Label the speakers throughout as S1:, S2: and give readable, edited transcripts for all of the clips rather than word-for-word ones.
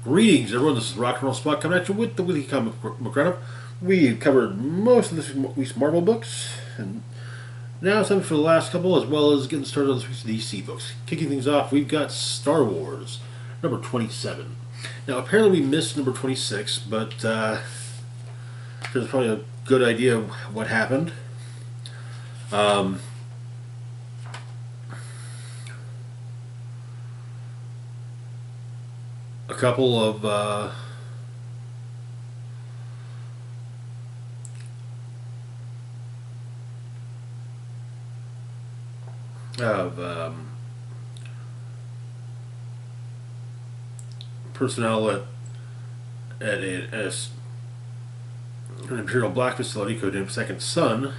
S1: Greetings, everyone. This is Rock and Roll Spot coming at you with the Weekly Comic Book Roundup. We covered most of this week's Marvel books, and now it's time for the last couple, as well as getting started on this week's DC books. Kicking things off, we've got Star Wars, number 27. Now, apparently we missed number 26, but there's probably a good idea of what happened. Um, a couple of personnel at an Imperial Black facility codenamed Second Son,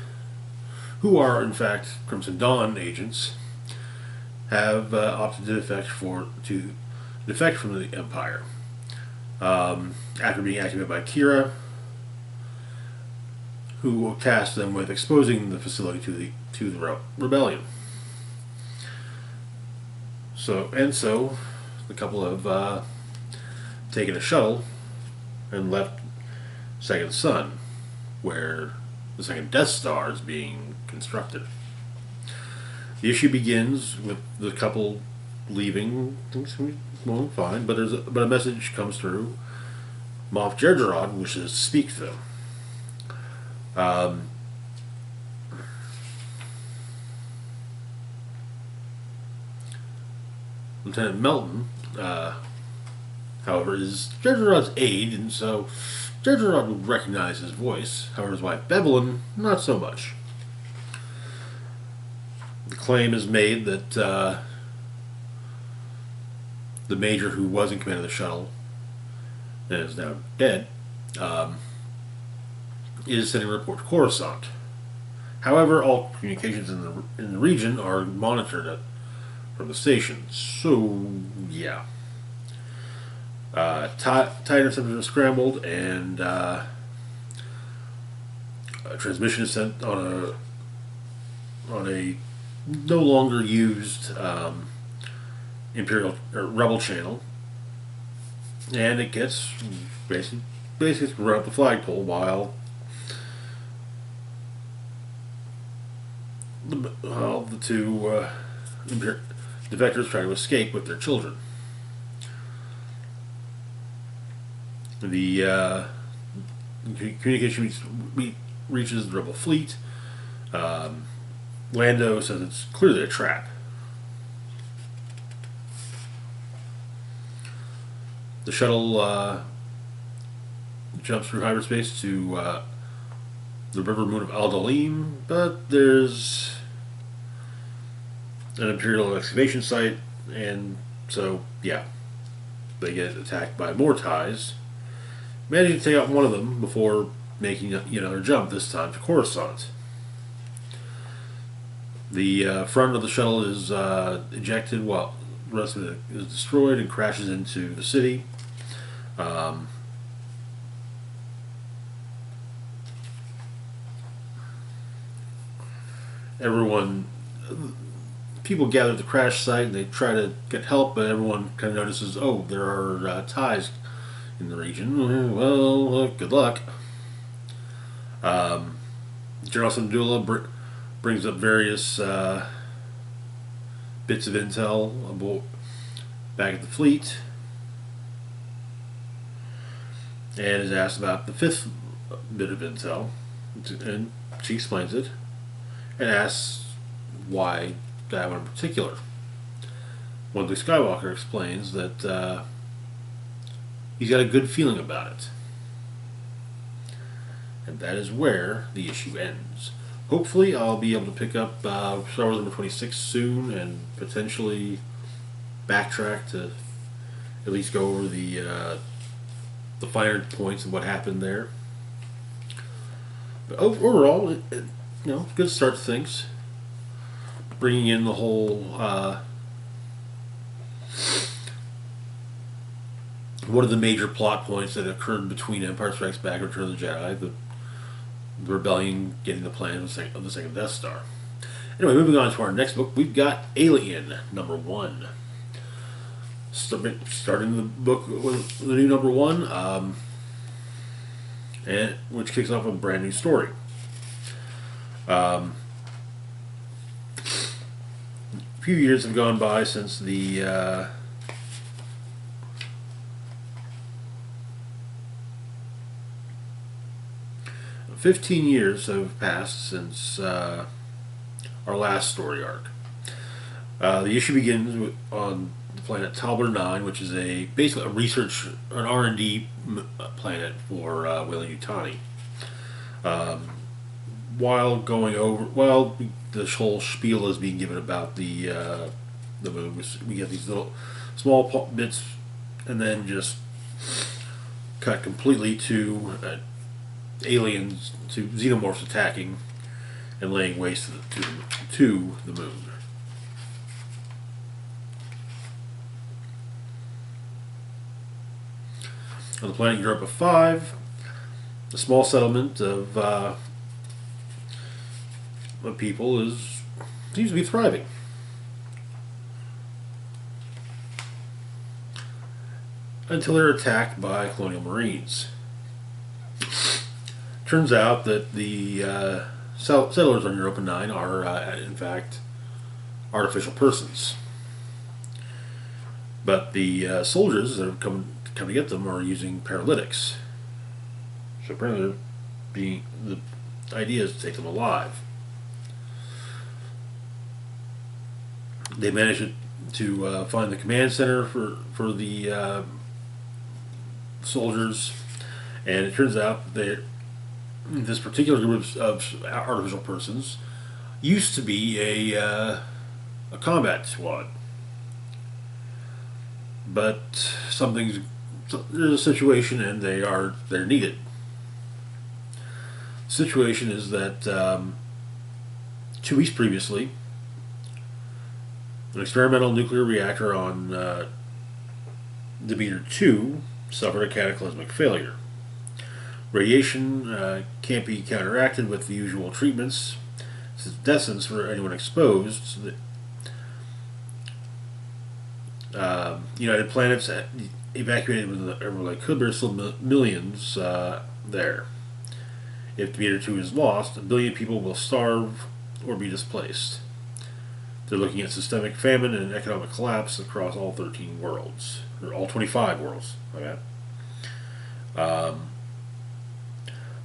S1: who are in fact Crimson Dawn agents, have opted to defect from the Empire after being activated by Kira, who tasked them with exposing the facility to the rebellion. So the couple have taken a shuttle and left Second Son, where the second Death Star is being constructed. The issue begins with the couple leaving. Things going fine, but a message comes through. Moff Jerjerrod wishes to speak to them. Lieutenant Melton, however, is Jerjerrod's aide, and so Jerjerrod would recognize his voice. However, his wife Bevelin, not so much. The claim is made that the major who was in command of the shuttle and is now dead is sending a report to Coruscant. However, all communications in the region are monitored from the station. So, yeah. TIE interceptors are scrambled, and a transmission is sent on a no longer used Imperial or Rebel channel, and it gets basically run up the flagpole while the two defectors try to escape with their children. The communication reaches the Rebel fleet. Lando says it's clearly a trap. The shuttle jumps through hyperspace to the river moon of Aldalim, but there's an Imperial excavation site, and so, yeah, they get attacked by more TIEs, managing to take out one of them before making another jump, this time to Coruscant. The front of the shuttle is ejected while the rest of it is destroyed and crashes into the city. People gather at the crash site and they try to get help, but everyone kind of notices, oh, there are TIEs in the region. Well, good luck. General Syndulla brings up various bits of intel back at the fleet, and is asked about the fifth bit of intel, and she explains it and asks why that one in particular. One Luke Skywalker explains that he's got a good feeling about it. And that is where the issue ends. Hopefully I'll be able to pick up Star Wars number 26 soon and potentially backtrack to at least go over the finer points of what happened there. But overall, good start to things. Bringing in the whole one of the major plot points that occurred between Empire Strikes Back and Return of the Jedi, the rebellion getting the plan of the second Death Star. Anyway, moving on to our next book, we've got Alien, number 1. Starting the book with the new number one, and which kicks off a brand new story. A few years have gone by since the 15 years have passed since our last story arc. The issue begins on the planet Talbot 9, which is basically a research, an R&D planet for Weyland-Yutani. While the whole spiel is being given about the moon, we get these little small bits, and then just cut completely to aliens, to xenomorphs attacking and laying waste to the moon. On the planet Europa 5, a small settlement of people seems to be thriving. Until they're attacked by colonial marines. Turns out that the settlers on Europa 9 are, in fact, artificial persons. But the soldiers that have come to get them are using paralytics. So apparently the idea is to take them alive. They managed to find the command center for the soldiers, and it turns out that this particular group of artificial persons used to be a combat squad. But there's a situation, and they're needed. The situation is that 2 weeks previously, an experimental nuclear reactor on Demeter 2 suffered a cataclysmic failure. Radiation can't be counteracted with the usual treatments. It's death sentence for anyone exposed. So that, United Planets evacuated whenever they could, but there's still millions there. If Demeter 2 is lost, 1 billion people will starve or be displaced. They're looking at systemic famine and economic collapse across all 13 worlds, or all 25 worlds. My bad.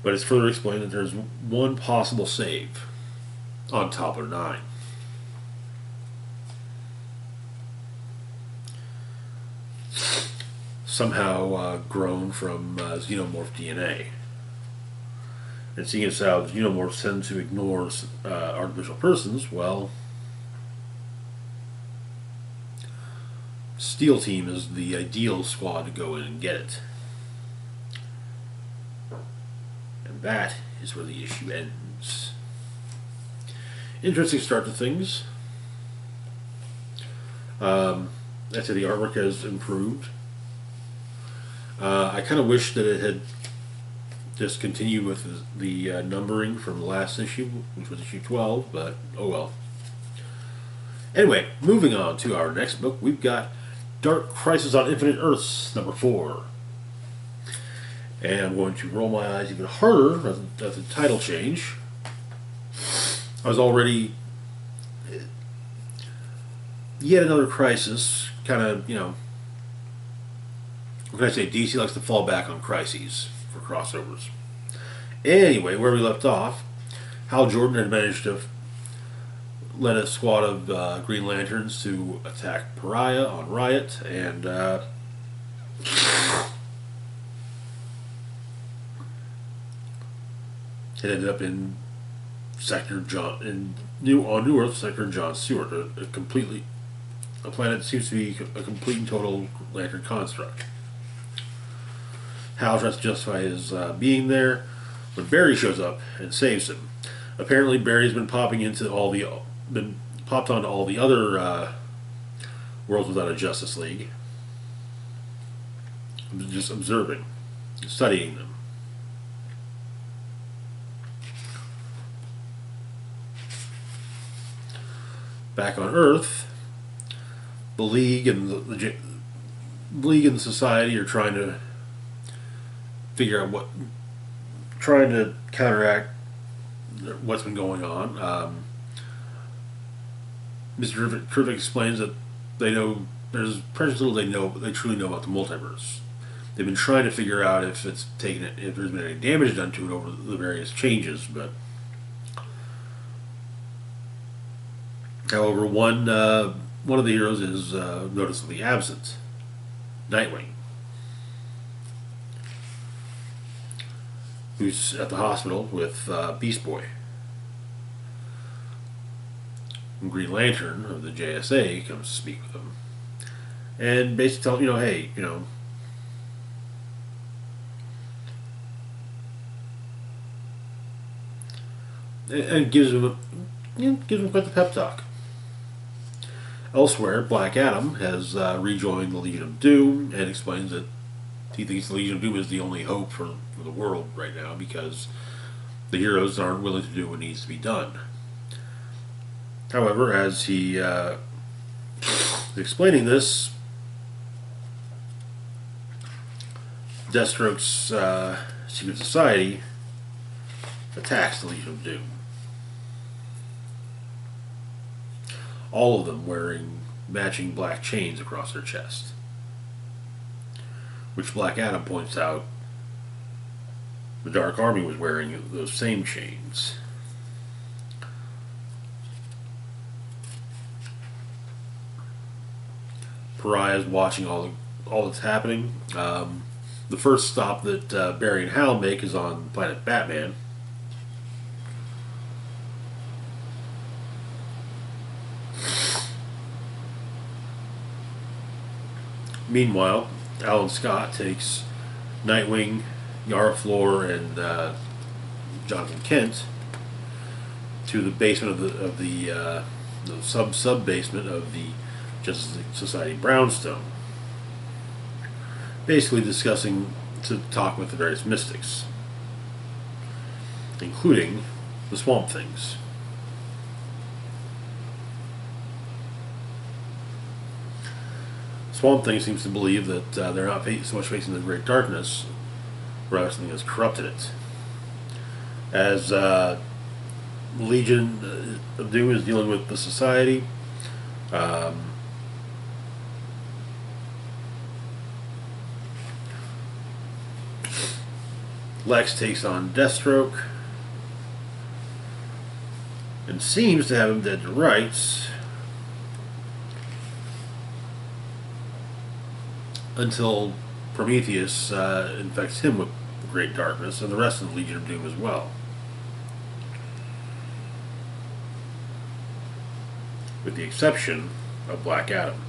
S1: But it's further explained that there's one possible save on Talbot 9. Somehow grown from xenomorph DNA. And seeing as how xenomorphs tend to ignore artificial persons, well, Steel Team is the ideal squad to go in and get it. And that is where the issue ends. Interesting start to things. I'd say the artwork has improved. I kind of wish that it had just continued with the numbering from the last issue, which was issue 12, but oh well. Anyway, moving on to our next book, we've got Dark Crisis on Infinite Earths, number 4. And I'm going to roll my eyes even harder at the title change. I was already yet another crisis, kind of, what can I say, DC likes to fall back on crises for crossovers. Anyway, where we left off, Hal Jordan had managed to led a squad of Green Lanterns to attack Pariah on Riot, and it ended up in New Earth, Sector John Stewart, a planet that seems to be a complete and total Lantern construct. Hal tries to justify his being there when Barry shows up and saves him. Apparently, Barry's been popped onto all the other worlds without a Justice League. I'm just observing, studying them. Back on Earth, the League and League and the Society are trying to figure out trying to counteract what's been going on. Mr. Terrific explains that they know there's precious little they truly know about the multiverse. They've been trying to figure out if if there's been any damage done to it over the various changes, but however, one of the heroes is noticeably absent. Nightwing, who's at the hospital with Beast Boy. And Green Lantern of the JSA comes to speak with him, and basically tell him, hey, and gives him quite the pep talk. Elsewhere, Black Adam has rejoined the Legion of Doom and explains that he thinks the Legion of Doom is the only hope for the world right now because the heroes aren't willing to do what needs to be done. However, as he is explaining this, Deathstroke's secret society attacks the Legion of Doom. All of them wearing matching black chains across their chest, which Black Adam points out the Dark Army was wearing those same chains. Pariah's watching all that's happening. The first stop that Barry and Hal make is on planet Batman. Meanwhile, Alan Scott takes Nightwing, Yara Flor, and Jonathan Kent to the basement of the sub basement of the Justice Society Brownstone, basically discussing to talk with the various mystics, including the Swamp Things. Swamp Thing seems to believe that they're not so much facing the Great Darkness, rather something has corrupted it. As Legion of Doom is dealing with the Society, Lex takes on Deathstroke and seems to have him dead to rights until Prometheus infects him with great darkness and the rest of the Legion of Doom as well. With the exception of Black Adam.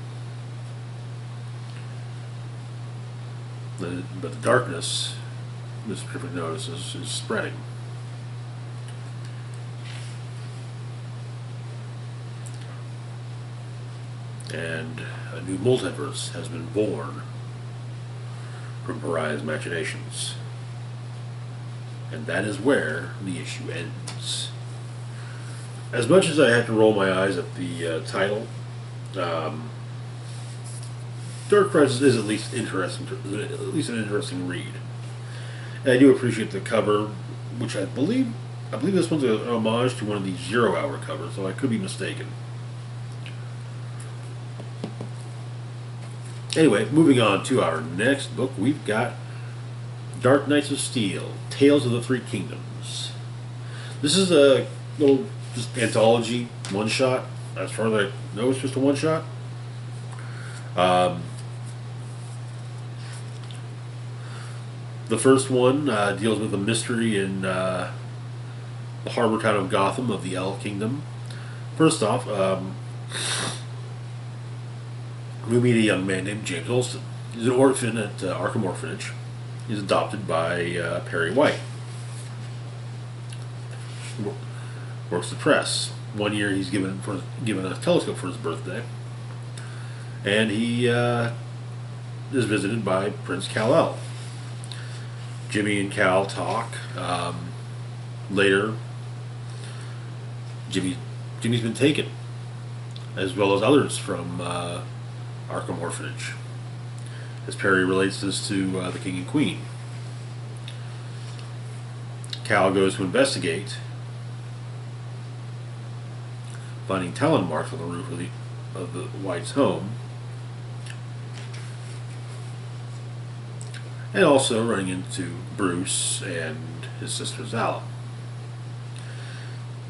S1: But the darkness, Mr. Terrific notices, is spreading. And a new multiverse has been born from Pariah's machinations. And that is where the issue ends. As much as I have to roll my eyes at the title, Dark Crisis is at least interesting, at least an interesting read. And I do appreciate the cover, which I believe this one's an homage to one of the 0 Hour covers, so I could be mistaken. Anyway, moving on to our next book, we've got Dark Knights of Steel, Tales of the Three Kingdoms. This is a little just anthology one-shot. As far as I know, it's just a one-shot. The first one deals with a mystery in the harbor town of Gotham of the L Kingdom. First off, we meet a young man named James Olsen. He's an orphan at Arkham Orphanage. He's adopted by Perry White. Works the press. One year he's given a telescope for his birthday. And he is visited by Prince Kal-El. Jimmy and Cal talk. Later, Jimmy's been taken, as well as others from Arkham Orphanage. as Perry relates this to the King and Queen. Cal goes to investigate, finding talon marks on the roof of the White's home, and also running into Bruce and his sister Zala.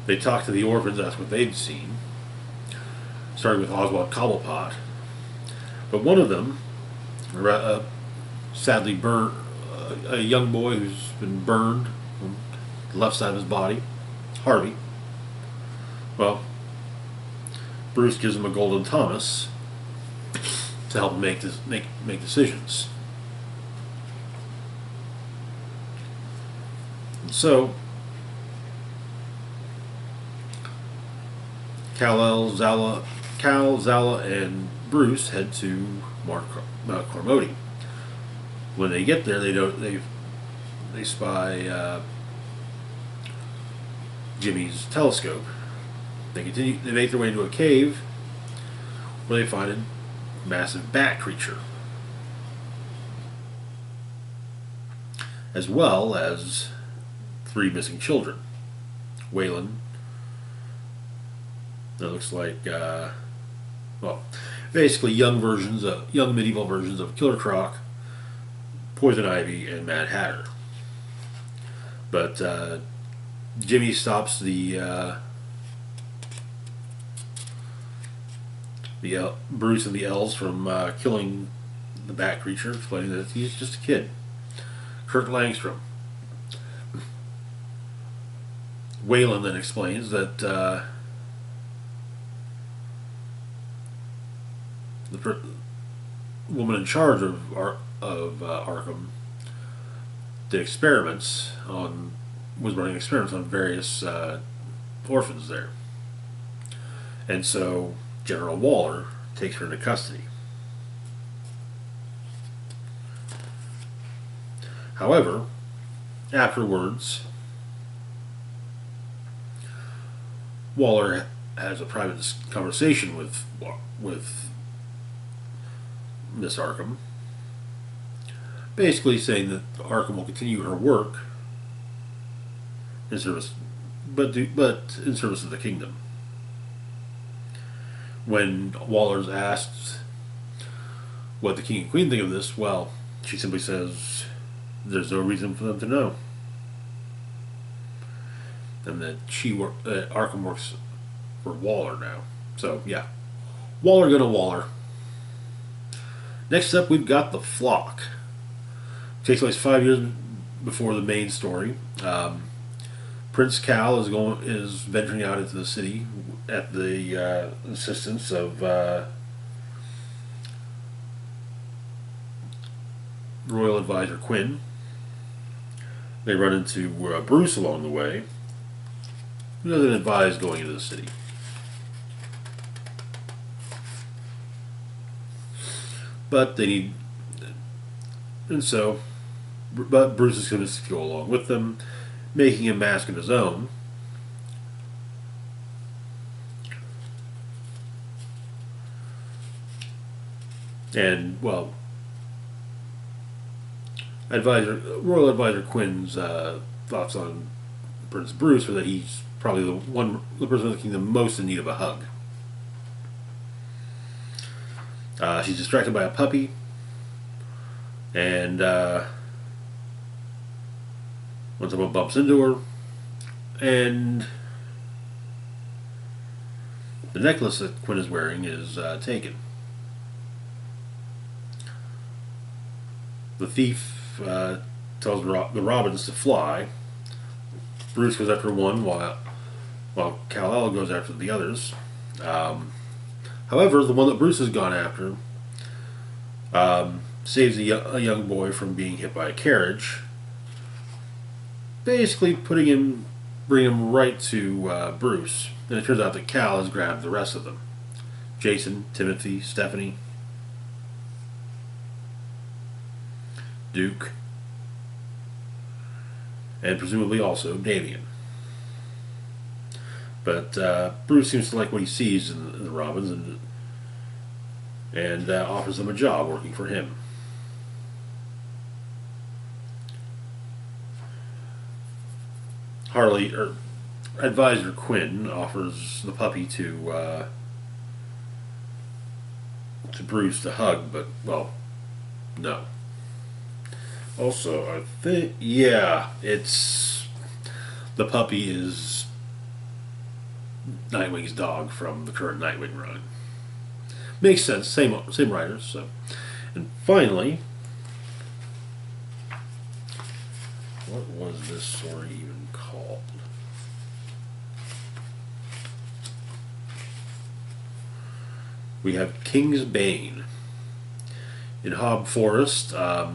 S1: They talk to the orphans, ask what they'd seen, starting with Oswald Cobblepot. But one of them, sadly burned, a young boy who's been burned on the left side of his body, Harvey. Well, Bruce gives him a golden Thomas to help him make decisions. And so Cal, Zala, and Bruce head to Mount Carmody. When they get there, they spy Jimmy's telescope. They make their way into a cave where they find a massive bat creature, as well as 3 missing children. Waylon. That looks like, well, basically young medieval versions of Killer Croc, Poison Ivy, and Mad Hatter. But Jimmy stops the Bruce and the elves from killing the bat creature, explaining that he's just a kid. Kirk Langstrom. Waylon then explains that the woman in charge of Arkham was running experiments on various orphans there, and so General Waller takes her into custody. However, afterwards, Waller has a private conversation with Miss Arkham, basically saying that Arkham will continue her work in service, but in service of the kingdom. When Waller's asked what the King and Queen think of this, well, she simply says there's no reason for them to know, and that Arkham works for Waller now. So yeah, Waller gonna Waller. Next up, we've got The Flock. It takes place 5 years before the main story. Prince Cal is venturing out into the city at the assistance of Royal Advisor Quinn. They run into Bruce along the way, who doesn't advise going into the city. But but Bruce is going to go along with them, making a mask of his own. And, well, Royal Advisor Quinn's thoughts on Prince Bruce are that he's probably the person of the kingdom most in need of a hug. She's distracted by a puppy, and when someone bumps into her, and the necklace that Quinn is wearing is taken. The thief tells the robins to fly. Bruce goes after one while Kal-El goes after the others. However, the one that Bruce has gone after saves a young boy from being hit by a carriage, basically bringing him right to Bruce. And it turns out that Cal has grabbed the rest of them: Jason, Timothy, Stephanie, Duke, and presumably also Damien. But Bruce seems to like what he sees in the Robins, and offers them a job working for him. Harley or advisor Quinn offers the puppy to Bruce to hug, but well, no. Also, I think yeah, it's the puppy is Nightwing's dog from the current Nightwing run. Makes sense. Same writers. So, and finally, what was this story even called? We have King's Bane in Hob Forest. A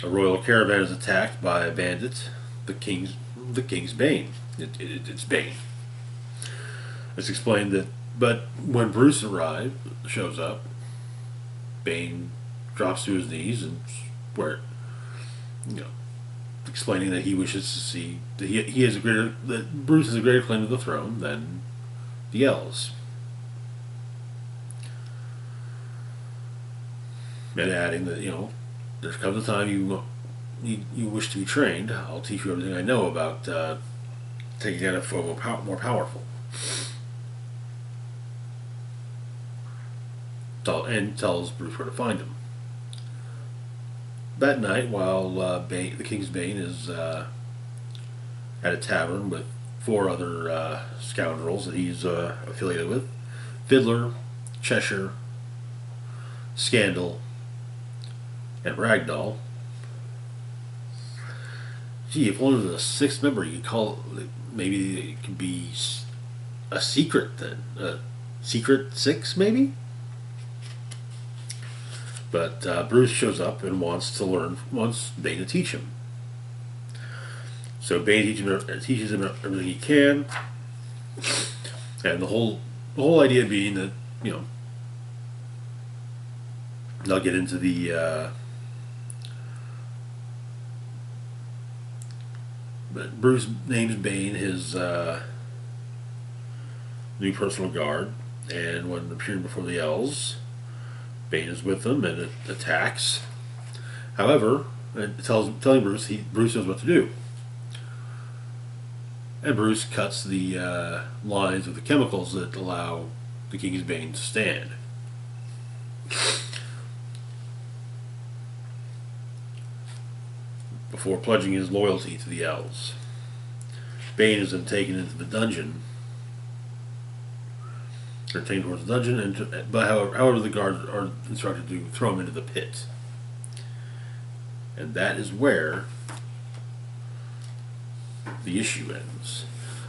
S1: royal caravan is attacked by a bandit. The King's Bane. It's Bane. It's explained that, but when Bruce shows up, Bane drops to his knees and where, you know, explaining that he wishes to see that he has a greater that Bruce has a greater claim to the throne than the elves, and adding that there comes a time you wish to be trained. I'll teach you everything I know about taking down a foe more powerful. And tells Bruce where to find him. That night, while the King's Bane is at a tavern with four other scoundrels that he's affiliated with, Fiddler, Cheshire, Scandal, and Ragdoll. Gee, if only was a sixth member, you could call it, maybe it could be a secret then. Secret Six, maybe? But Bruce shows up and wants Bane to teach him. So Bane teaches him everything he can, and the whole idea being that they'll get into the. But Bruce names Bane his new personal guard, and when appearing before the elves, Bane is with them and it attacks. However, telling Bruce Bruce knows what to do. And Bruce cuts the lines of the chemicals that allow the King's Bane to stand. Before pledging his loyalty to the elves. Bane is then taken into the dungeon. Or taken towards the dungeon, but however the guards are instructed to throw him into the pit. And that is where the issue ends.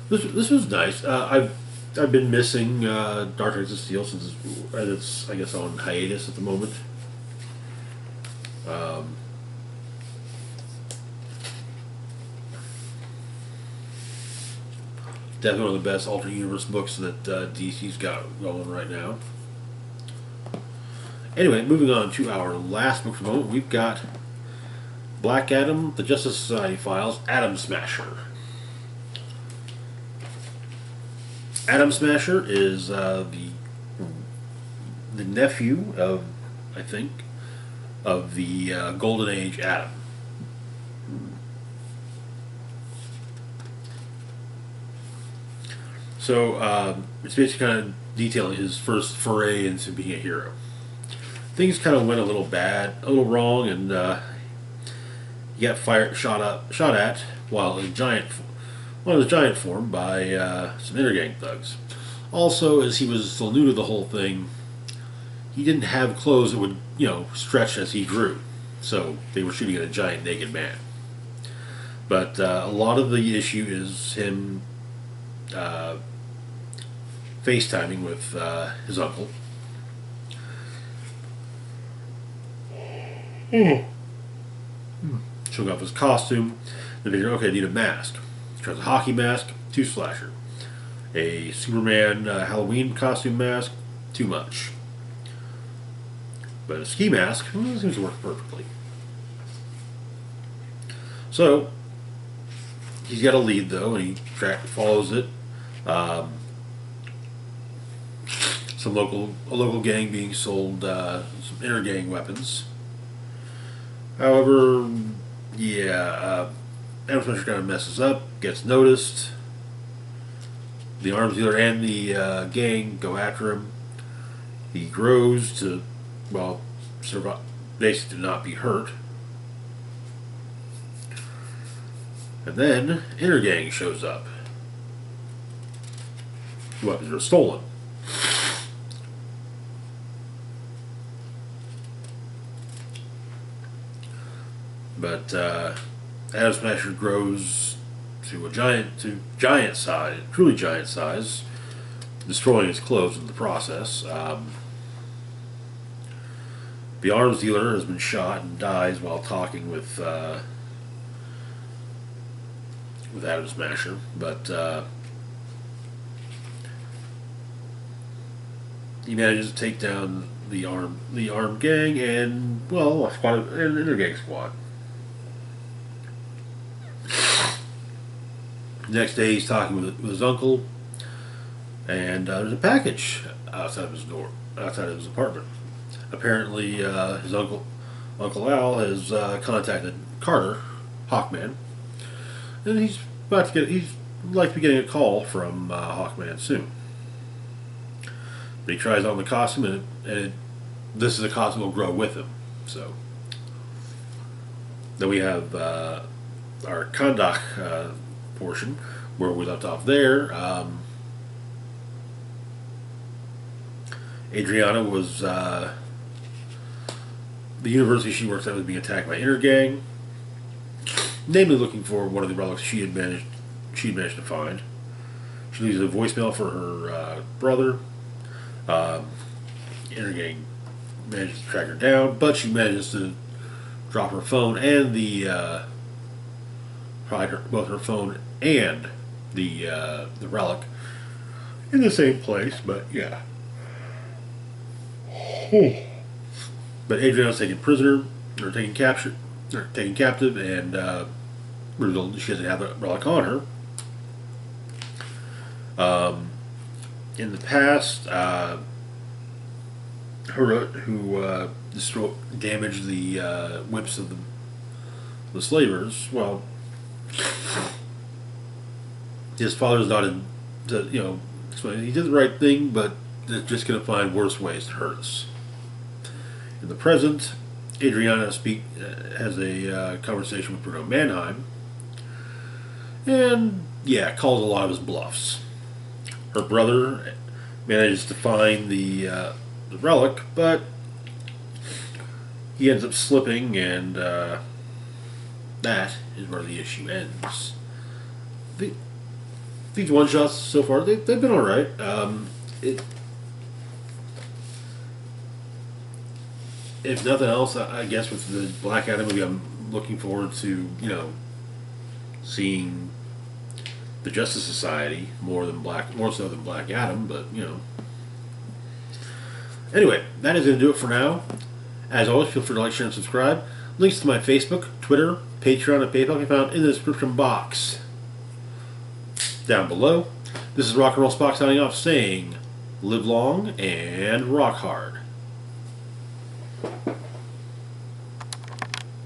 S1: This was nice. I've been missing Dark Knights of Steel since it's I guess on hiatus at the moment. Definitely one of the best alternate universe books that DC's got going right now. Anyway, moving on to our last book for the moment, we've got Black Adam, the Justice Society Files, Atom Smasher. Atom Smasher is the nephew of, I think, of the Golden Age Atom. So it's basically kind of detailing his first foray into being a hero. Things kind of went a little wrong, and he got shot at while in one of the giant form by some intergang thugs. Also, as he was still new to the whole thing, he didn't have clothes that would stretch as he grew, so they were shooting at a giant naked man. But a lot of the issue is him FaceTiming with his uncle. Showing off his costume. They figure, okay, I need a mask. He tries a hockey mask, too slasher. A Superman Halloween costume mask, too much. But a ski mask seems to work perfectly. So he's got a lead though, and he follows it. A local gang being sold some intergang weapons, However, yeah, Adam Smasher kind of messes up, gets noticed. The arms dealer and the gang go after him. He grows to, well, survive, basically to not be hurt. And then Inner Gang shows up. Weapons are stolen. But Adam Smasher grows to giant size, truly giant size, destroying his clothes in the process. The arms dealer has been shot and dies while talking with Adam Smasher, but he manages to take down the armed gang and, well, an inner gang squad. The next day, he's talking with his uncle, and there's a package outside of his door, outside of his apartment. Apparently, his Uncle Al, has contacted Carter, Hawkman, and he's like to be getting a call from Hawkman soon. But he tries on the costume, and this is a costume that will grow with him. So then we have our Kondak portion where we left off there. Adriana was the university she works at was being attacked by Inner Gang, namely looking for one of the relics she had managed to find. She leaves a voicemail for her brother. Inner Gang manages to track her down, but she manages to drop her phone and both her phone and the relic in the same place. But yeah. But Adriana's taken prisoner, or taken captive, and she doesn't have the relic on her. In the past, Harut, who damaged the whips of the slavers, well, his father's not in, he did the right thing, but they're just going to find worse ways to hurt us. In the present, Adriana has a conversation with Bruno Mannheim, and calls a lot of his bluffs. Her brother manages to find the relic, but he ends up slipping, and that is where the issue ends. These one shots so far, they've been all right. If nothing else, I guess with the Black Adam movie, I'm looking forward to seeing the Justice Society more so than Black Adam. But anyway, that is going to do it for now. As always, feel free to like, share, and subscribe. Links to my Facebook, Twitter, Patreon, and PayPal can be found in the description box down below. This is Rock and Roll Spock signing off, saying, live long and rock hard.